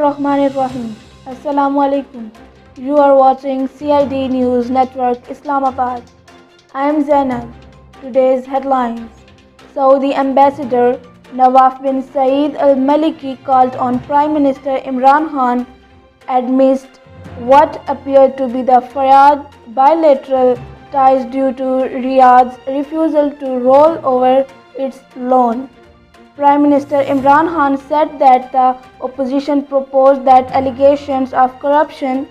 Bismillahirrahmanirrahim. Assalamu alaikum. You are watching CID News Network, Islamabad. I am Zainab. Today's headlines. Saudi Ambassador Nawaf bin Saeed Al Maliki called on Prime Minister Imran Khan amidst what appeared to be the frayed bilateral ties due to Riyadh's refusal to roll over its loan. Prime Minister Imran Khan said that the opposition proposed that allegations of corruption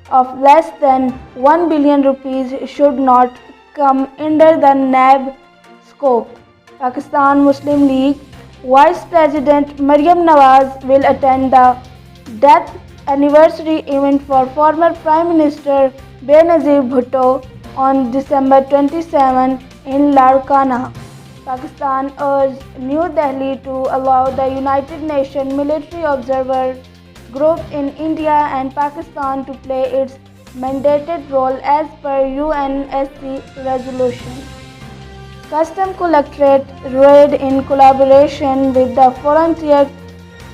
of less than 1 billion rupees should not come under the NAB scope. Pakistan Muslim League Vice President Maryam Nawaz will attend the death anniversary event for former Prime Minister Benazir Bhutto on December 27 in Larkana. Pakistan urged New Delhi to allow the United Nations Military Observer Group in India and Pakistan to play its mandated role as per UNSC resolution. Custom Collectorate raid in collaboration with the Frontier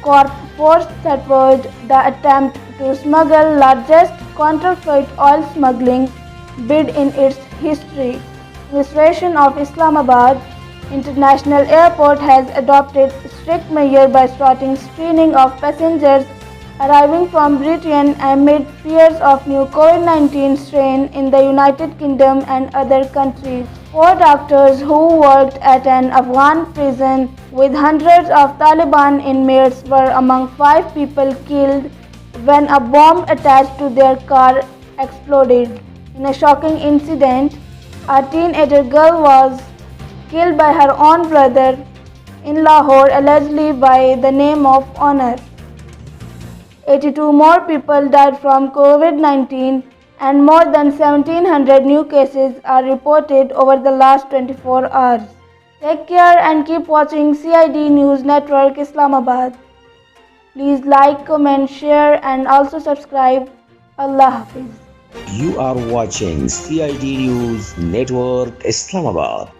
Corp Force thwarted the attempt to smuggle largest counterfeit oil smuggling bid in its history. Administration of Islamabad International Airport has adopted strict measures by starting screening of passengers arriving from Britain amid fears of new COVID-19 strain in the United Kingdom and other countries. 4 doctors who worked at an Afghan prison with hundreds of Taliban inmates were among 5 people killed when a bomb attached to their car exploded. In a shocking incident, a teenager girl was killed by her own brother in Lahore, allegedly by the name of honor. 82 more people died from COVID-19 and more than 1700 new cases are reported over the last 24 hours. Take care and keep watching CID News Network, Islamabad. Please like, comment, share and also subscribe. Allah Hafiz. You are watching CID News Network, Islamabad.